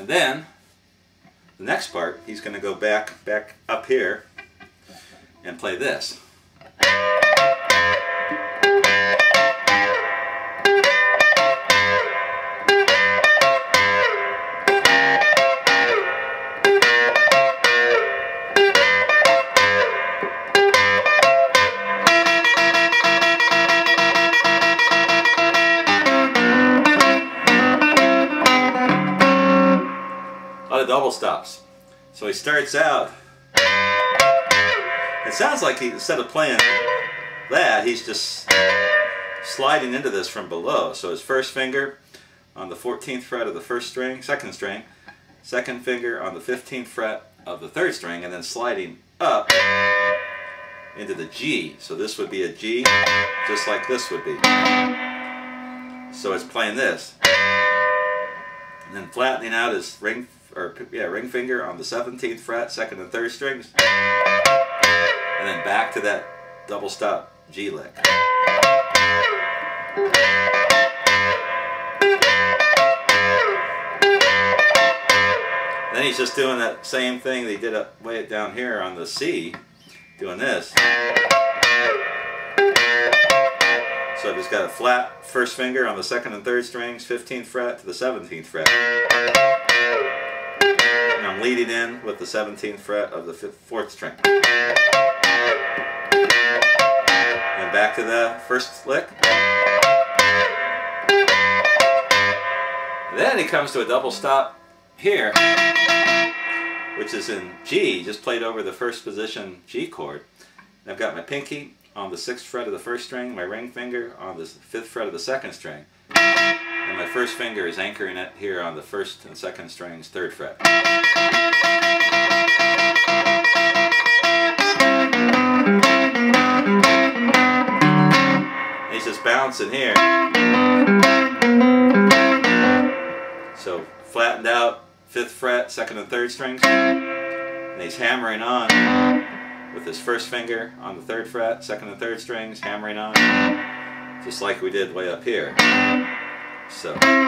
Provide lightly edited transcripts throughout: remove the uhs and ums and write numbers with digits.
And then the next part, he's going to go back up here and play this. Double stops. So he starts out, it sounds like instead of playing that, he's just sliding into this from below. So his first finger on the 14th fret of the first string, second string, second finger on the 15th fret of the third string, and then sliding up into the G. So this would be a G, just like this would be. So it's playing this. And then flattening out his ring finger on the 17th fret, second and third strings, and then back to that double stop G lick. Then he's just doing that same thing that he did way down here on the C, doing this. So he's got a flat first finger on the second and third strings, 15th fret to the 17th fret. And I'm leading in with the 17th fret of the 4th string. And back to the first lick. And then he comes to a double stop here, which is in G, just played over the first position G chord. And I've got my pinky on the 6th fret of the first string, my ring finger on the 5th fret of the second string, and my first finger is anchoring it here on the 1st and 2nd strings, 3rd fret. And he's just bouncing here. So flattened out 5th fret, 2nd and 3rd strings, and he's hammering on with his first finger on the 3rd fret, 2nd and 3rd strings, hammering on, just like we did way up here. So, and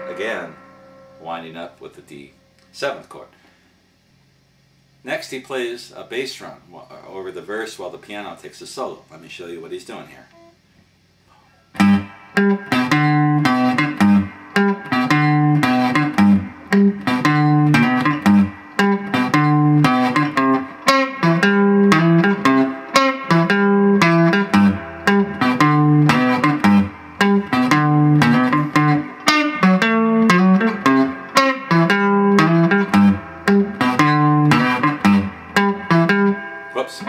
again, winding up with the D7th chord. Next he plays a bass drum over the verse while the piano takes a solo. Let me show you what he's doing here. Whoops.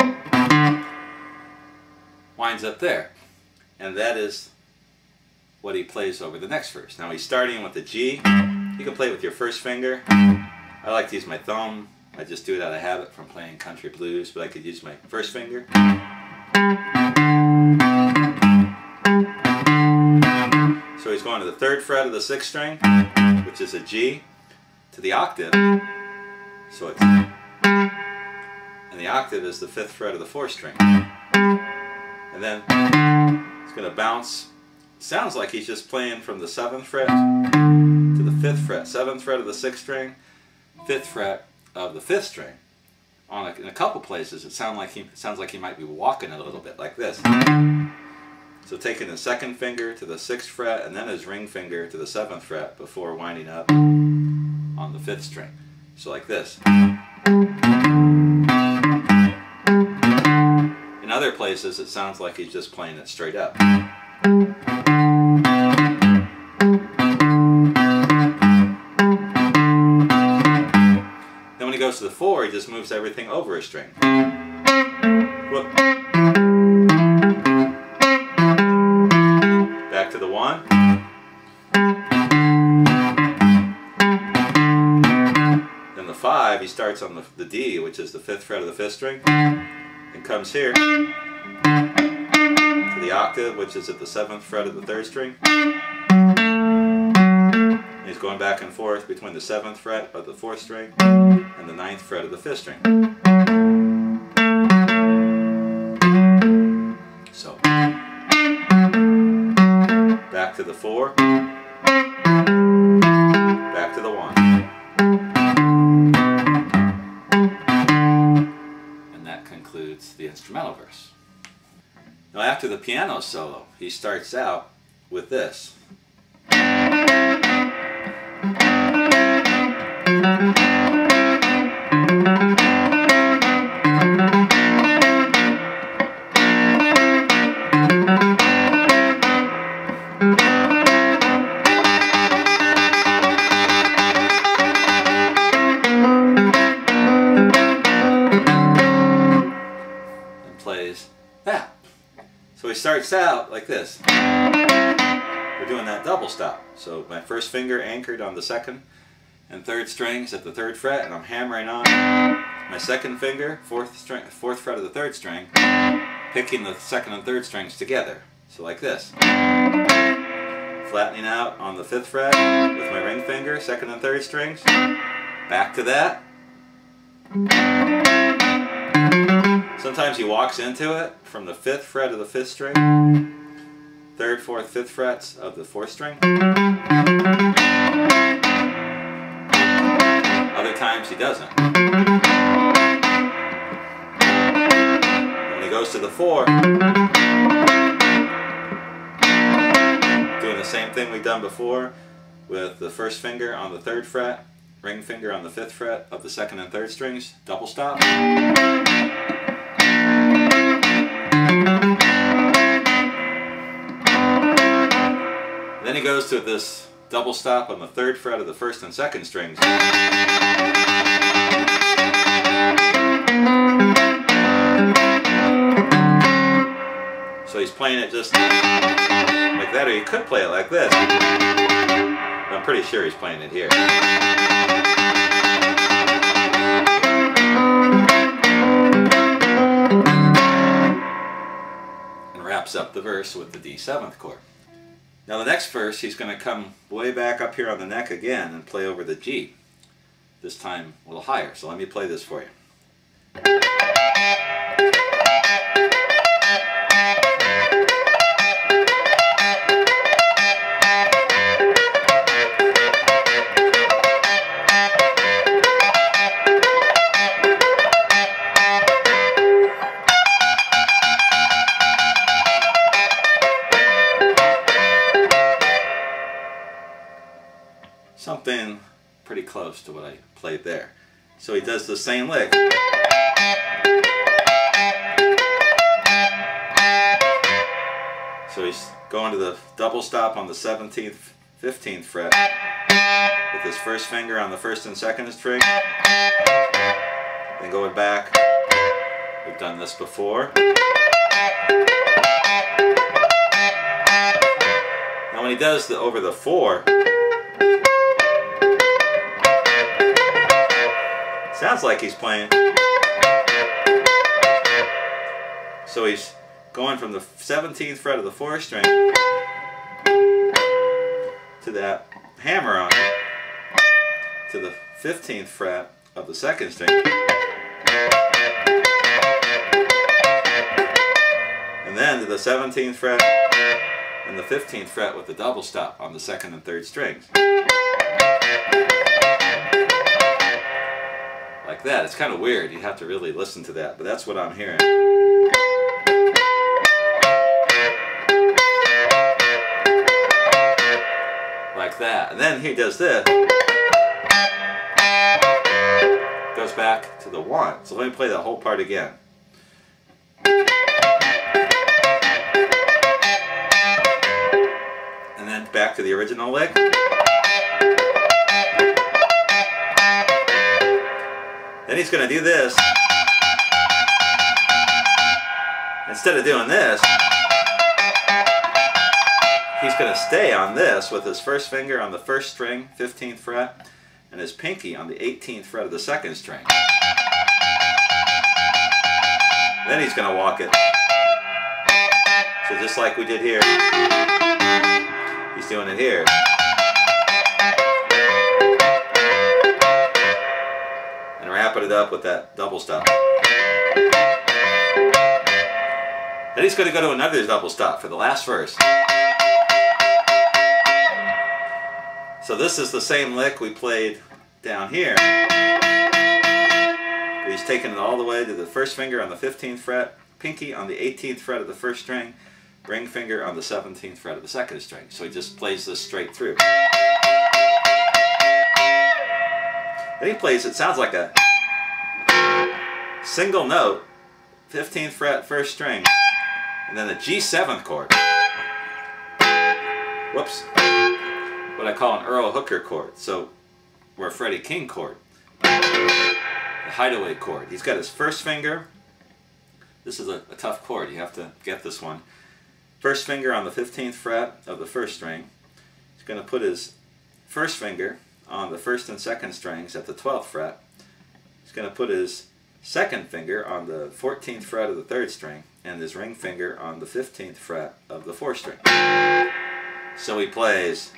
Winds up there. And that is what he plays over the next verse. Now he's starting with the G. You can play it with your first finger. I like to use my thumb. I just do it out of habit from playing country blues, but I could use my first finger. So he's going to the 3rd fret of the 6th string, which is a G, to the octave. So it's, and the octave is the 5th fret of the 4th string. And then it's going to bounce. Sounds like he's just playing from the 7th fret to the 5th fret. 7th fret of the 6th string, 5th fret of the 5th string. In a couple places it sounds like he might be walking a little bit like this. So taking the 2nd finger to the 6th fret and then his ring finger to the 7th fret before winding up on the 5th string. So like this. In other places it sounds like he's just playing it straight up. Then when he goes to the 4, he just moves everything over a string. Whoop. Back to the 1. Then the 5, he starts on the D, which is the 5th fret of the 5th string, and comes here to the octave, which is at the 7th fret of the 3rd string. And he's going back and forth between the 7th fret of the 4th string and the 9th fret of the 5th string. So back to the 4, back to the 1. And that concludes the instrumental verse. Now after the piano solo, he starts out with this. Plays that. So he starts out like this. We're doing that double stop. So my first finger anchored on the 2nd and 3rd strings at the 3rd fret, and I'm hammering on my 2nd finger, 4th fret of the 3rd string, picking the 2nd and 3rd strings together. So like this. Flattening out on the 5th fret with my ring finger, 2nd and 3rd strings. Back to that. Sometimes he walks into it from the 5th fret of the 5th string, 3rd, 4th, 5th frets of the 4th string. Other times he doesn't. When he goes to the 4, doing the same thing we've done before with the 1st finger on the 3rd fret, ring finger on the 5th fret of the 2nd and 3rd strings, double stop. Then he goes to this double stop on the 3rd fret of the 1st and 2nd strings. So he's playing it just like that, or he could play it like this. I'm pretty sure he's playing it here. And wraps up the verse with the D7th chord. Now the next verse, he's going to come way back up here on the neck again and play over the G. This time a little higher. So let me play this for you. Something pretty close to what I played there. So he does the same lick. So he's going to the double stop on the 17th, 15th fret with his 1st finger on the 1st and 2nd string. Then going back, we've done this before. Now when he does the over the 4, sounds like he's playing. So he's going from the 17th fret of the 4th string to that hammer on it, to the 15th fret of the 2nd string, and then to the 17th fret and the 15th fret with the double stop on the 2nd and 3rd strings. Like that. It's kind of weird. You have to really listen to that, but that's what I'm hearing. Like that. And then he does this. Goes back to the 1. So let me play that whole part again. And then back to the original lick. Then he's going to do this. Instead of doing this, he's going to stay on this with his 1st finger on the 1st string, 15th fret, and his pinky on the 18th fret of the 2nd string. Then he's going to walk it. So just like we did here, he's doing it here. And wrapping it up with that double stop. Then he's going to go to another double stop for the last verse. So this is the same lick we played down here. He's taking it all the way to the first finger on the 15th fret, pinky on the 18th fret of the first string, ring finger on the 17th fret of the second string. So he just plays this straight through. Then he plays, it sounds like a single note, 15th fret, first string, and then a G7 chord. Whoops. What I call an Earl hooker chord. So, or a Freddie King chord. The hideaway chord. He's got his first finger. This is a tough chord. You have to get this one. First finger on the 15th fret of the first string. He's going to put his first finger on the first and second strings at the 12th fret. He's going to put his second finger on the 14th fret of the third string and his ring finger on the 15th fret of the fourth string. So he plays,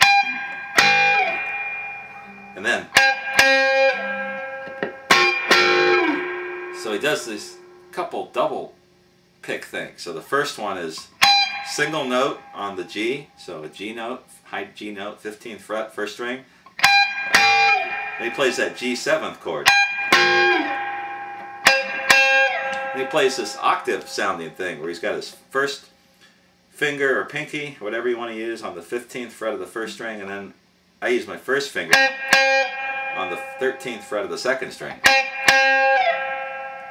and then, so he does these couple double pick things. So the first one is single note on the G, so a G note, high G note, 15th fret, first string. And he plays that G7th chord. And he plays this octave sounding thing where he's got his first finger or pinky, whatever you want to use, on the 15th fret of the first string, and then I use my first finger on the 13th fret of the second string.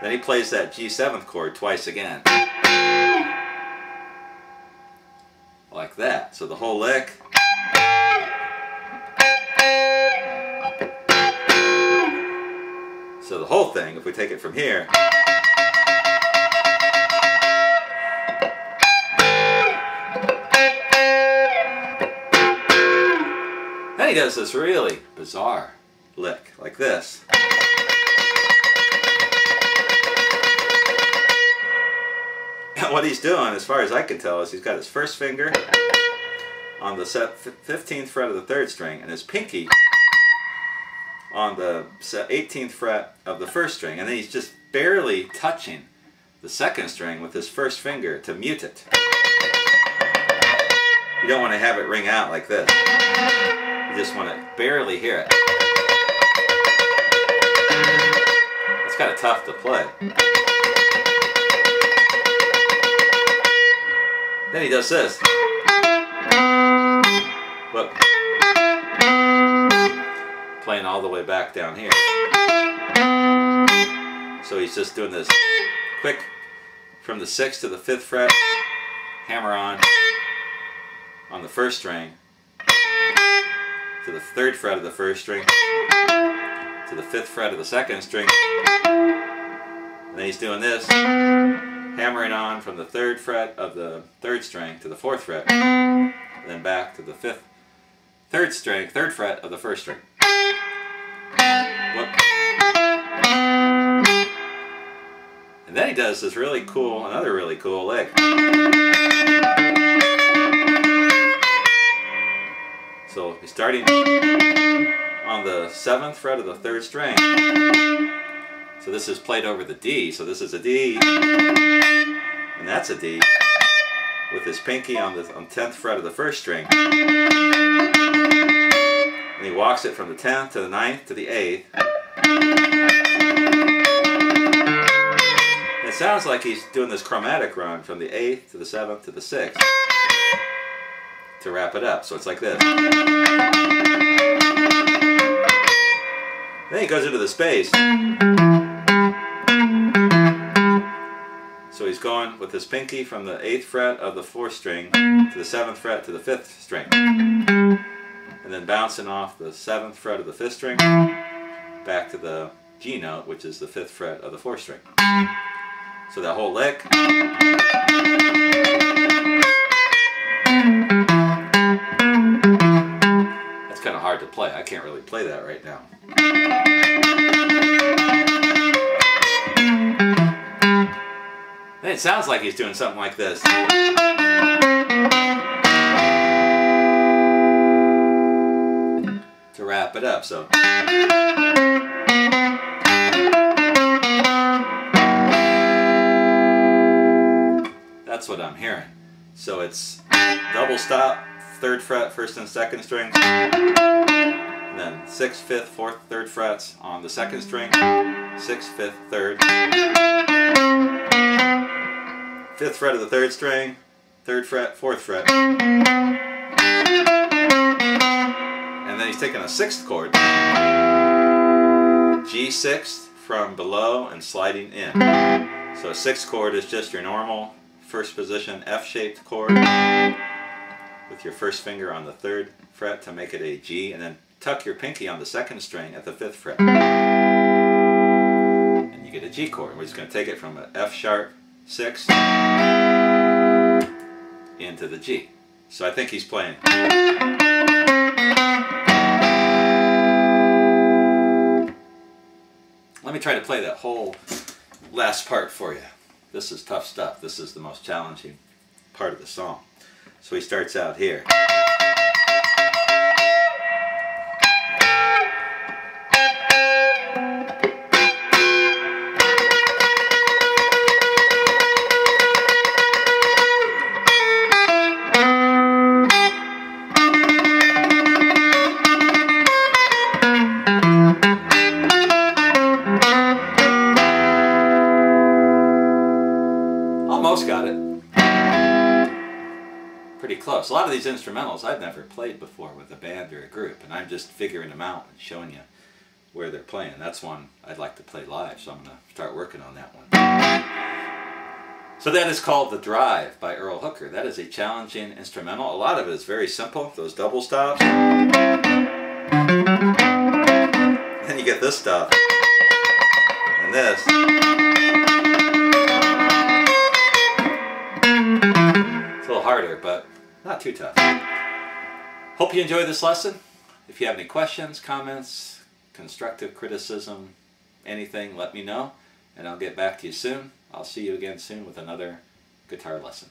Then he plays that G7th chord twice again. Like that. So the whole lick. So the whole thing, if we take it from here, then he does this really bizarre lick, like this. And what he's doing, as far as I can tell, is he's got his first finger on the 15th fret of the third string and his pinky on the 18th fret of the first string, and then he's just barely touching the second string with his first finger to mute it. You don't want to have it ring out like this. You just want to barely hear it. It's kind of tough to play. Then he does this. Look. Playing all the way back down here. So he's just doing this quick from the 6th to the 5th fret, hammer on the first string, to the 3rd fret of the first string, to the 5th fret of the second string, and then he's doing this, hammering on from the 3rd fret of the 3rd string to the 4th fret, and then back to the 3rd fret of the first string. Whoop. And then he does this really cool, another really cool lick. So he's starting on the 7th fret of the 3rd string. So this is played over the D. So this is a D, and that's a D, with his pinky on the 10th fret of the first string. And he walks it from the 10th to the 9th to the 8th. And it sounds like he's doing this chromatic run from the 8th to the 7th to the 6th to wrap it up. So it's like this. Then he goes into the space. So he's going with his pinky from the 8th fret of the 4th string to the 7th fret to the 5th string. And then bouncing off the 7th fret of the 5th string back to the G note, which is the 5th fret of the 4th string. So that whole lick. That's kind of hard to play. I can't really play that right now. Then it sounds like he's doing something like this. To wrap it up, so. That's what I'm hearing. So it's double stop, 3rd fret, 1st and 2nd strings, and then 6th, 5th, 4th, 3rd frets on the 2nd string, 6th, 5th, 3rd, 5th fret of the 3rd string, 3rd fret, 4th fret, and then he's taking a 6th chord, G6 from below and sliding in. So a 6th chord is just your normal 1st position F-shaped chord with your 1st finger on the 3rd fret to make it a G, and then tuck your pinky on the 2nd string at the 5th fret. And you get a G chord. We're just going to take it from an F sharp 6 into the G. So I think he's playing. Let me try to play that whole last part for you. This is tough stuff. This is the most challenging part of the song. So he starts out here. Almost got it. Pretty close. A lot of these instrumentals I've never played before with a band or a group, and I'm just figuring them out and showing you where they're playing. That's one I'd like to play live, so I'm going to start working on that one. So that is called The Drive by Earl Hooker. That is a challenging instrumental. A lot of it is very simple, those double stops. Then you get this stuff, and this. It's a little harder, but not too tough. Hope you enjoyed this lesson. If you have any questions, comments, constructive criticism, anything, let me know, and I'll get back to you soon. I'll see you again soon with another guitar lesson.